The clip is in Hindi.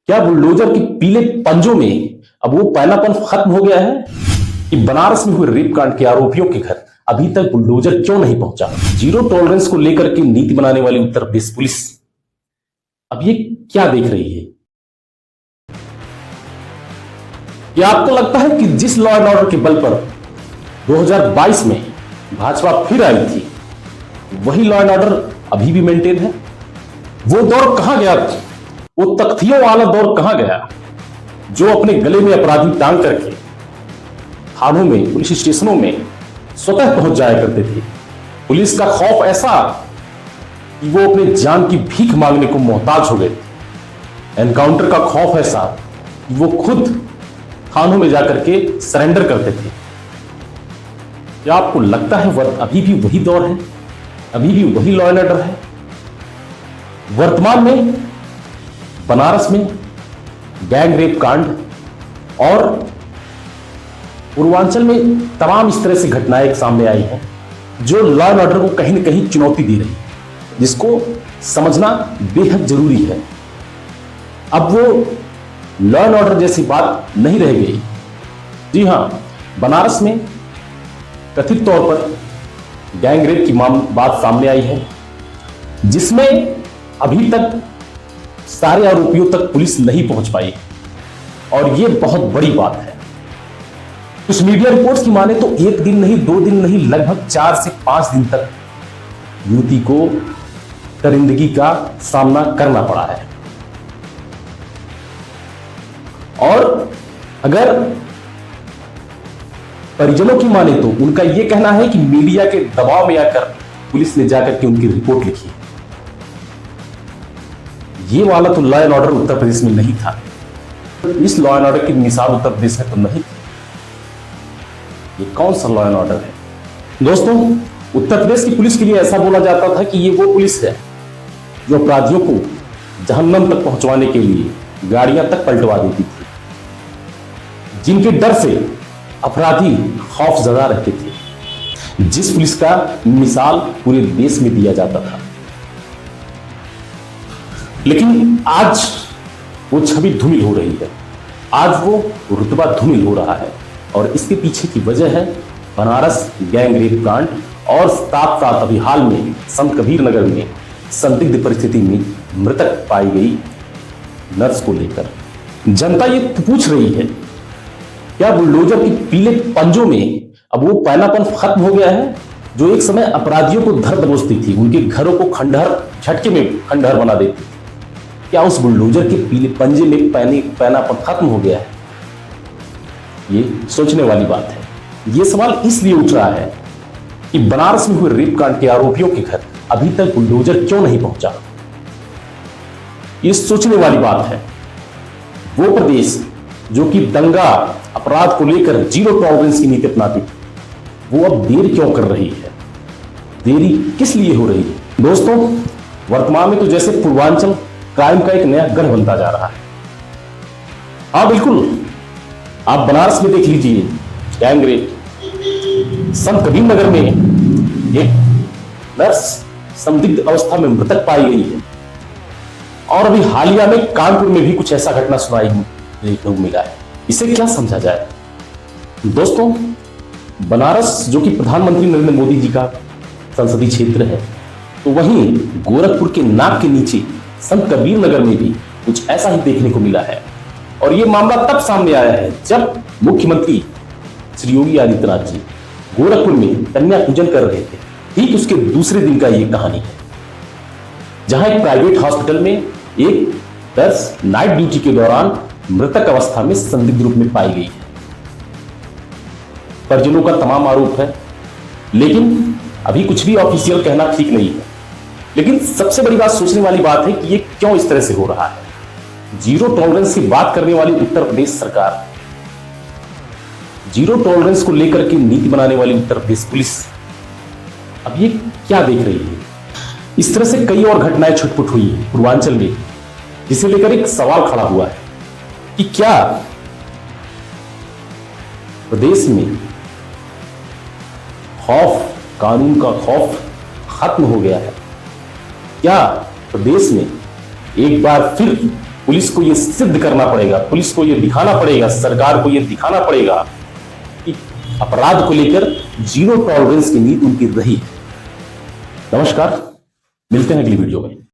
क्या बुलडोजर के पीले पंजों में अब वो पहलापन खत्म हो गया है कि बनारस में हुए रेप कांड के आरोपियों के घर अभी तक बुलडोजर क्यों नहीं पहुंचा? जीरो टॉलरेंस को लेकर के नीति बनाने वाली उत्तर प्रदेश पुलिस अब ये क्या देख रही है? क्या आपको लगता है कि जिस लॉ एंड ऑर्डर के बल पर 2022 में भाजपा फिर आई थी, वही लॉ एंड ऑर्डर अभी भी मेंटेन है? वो दौर कहां गया? वो तख्तियों वाला दौर कहां गया जो अपने गले में अपराधी टांग करके थानों में, पुलिस स्टेशनों में स्वतः पहुंच जाया करते थे? पुलिस का खौफ ऐसा कि वो अपने जान की भीख मांगने को मोहताज हो गए थे। एनकाउंटर का खौफ ऐसा कि वो खुद थानों में जाकर के सरेंडर करते थे। क्या आपको लगता है वह अभी भी वही दौर है? अभी भी वही लॉ एंड ऑर्डर है? वर्तमान में बनारस में गैंग रेप कांड और पूर्वांचल में तमाम इस तरह से घटनाएं सामने आई हैं जो लॉ एंड ऑर्डर को कहीं ना कहीं चुनौती दे रही है, जिसको समझना बेहद जरूरी है। अब वो लॉ एंड ऑर्डर जैसी बात नहीं रह गई। जी हां, बनारस में कथित तौर पर गैंग रेप की बात सामने आई है, जिसमें अभी तक सारे आरोपियों तक पुलिस नहीं पहुंच पाई और यह बहुत बड़ी बात है। कुछ मीडिया रिपोर्ट्स की माने तो एक दिन नहीं, 2 दिन नहीं, लगभग 4 से 5 दिन तक युवती को दरिंदगी का सामना करना पड़ा है। और अगर परिजनों की माने तो उनका यह कहना है कि मीडिया के दबाव में आकर पुलिस ने जाकर के उनकी रिपोर्ट लिखी। ये वाला तो law and order Uttar Pradesh में नहीं था। इस लॉ एंड ऑर्डर की मिसाल उत्तर प्रदेश में तो नहीं थी। ये कौन सा लॉ एंड ऑर्डर है दोस्तों? उत्तर प्रदेश की पुलिस के लिए ऐसा बोला जाता था कि ये वो पुलिस है जो अपराधियों को जहन्नम तक पहुंचवाने के लिए गाड़ियां तक पलटवा देती थी, जिनके डर से अपराधी खौफजदा रहते थे, जिस पुलिस का मिसाल पूरे देश में दिया जाता था। लेकिन आज वो छवि धूमिल हो रही है, आज वो रुतबा धूमिल हो रहा है और इसके पीछे की वजह है बनारस गैंग रेप कांड और साथ साथ अभी हाल में संत कबीर नगर में संदिग्ध परिस्थिति में मृतक पाई गई नर्स को लेकर। जनता ये पूछ रही है, क्या बुलडोजर के पीले पंजों में अब वो पहलापन खत्म हो गया है जो एक समय अपराधियों को धर दबोचती थी, उनके घरों को खंडहर, झटके में खंडहर बना देती थी? क्या उस बुलडोजर के पीले पंजे में पहनापन खत्म हो गया है? ये सोचने वाली बात है। ये सवाल इसलिए उठ रहा है कि बनारस में हुए रेप कांड के आरोपियों के घर अभी तक बुलडोजर क्यों नहीं पहुंचा? ये सोचने वाली बात है। वो प्रदेश जो कि दंगा अपराध को लेकर जीरो टॉलरेंस की नीति अपनाती थी, वो अब देर क्यों कर रही है? देरी किस लिए हो रही है? दोस्तों, वर्तमान में तो जैसे पूर्वांचल क्राइम का एक नया गढ़ बनता जा रहा है। हाँ बिल्कुल, आप बनारस में देख लीजिए गैंग रेप। संत कबीर नगर में एक नर्स संदिग्ध अवस्था में मृतक पाई गई है और अभी हालिया में कानपुर में भी कुछ ऐसा घटना देखने को मिला है। इसे क्या समझा जाए? दोस्तों, बनारस जो कि प्रधानमंत्री नरेंद्र मोदी जी का संसदीय क्षेत्र है, तो वहीं गोरखपुर के नाक के नीचे संत कबीर नगर में भी कुछ ऐसा ही देखने को मिला है। और यह मामला तब सामने आया है जब मुख्यमंत्री श्री योगी आदित्यनाथ जी गोरखपुर में कन्या पूजन कर रहे थे। ठीक उसके दूसरे दिन का यह कहानी है, जहां एक प्राइवेट हॉस्पिटल में एक नर्स नाइट ड्यूटी के दौरान मृतक अवस्था में संदिग्ध रूप में पाई गई है। परिजनों का तमाम आरोप है, लेकिन अभी कुछ भी ऑफिशियल कहना ठीक नहीं है। लेकिन सबसे बड़ी बात, सोचने वाली बात है कि ये क्यों इस तरह से हो रहा है। जीरो टॉलरेंस की बात करने वाली उत्तर प्रदेश सरकार, जीरो टॉलरेंस को लेकर के नीति बनाने वाली उत्तर प्रदेश पुलिस अब ये क्या देख रही है? इस तरह से कई और घटनाएं छुटपुट हुई है पूर्वांचल में, जिसे लेकर एक सवाल खड़ा हुआ है कि क्या प्रदेश में खौफ, कानून का खौफ खत्म हो गया है? क्या प्रदेश में एक बार फिर पुलिस को यह सिद्ध करना पड़ेगा, पुलिस को यह दिखाना पड़ेगा, सरकार को यह दिखाना पड़ेगा कि अपराध को लेकर जीरो टॉलरेंस की नीति उनकी रही। नमस्कार, मिलते हैं अगली वीडियो में।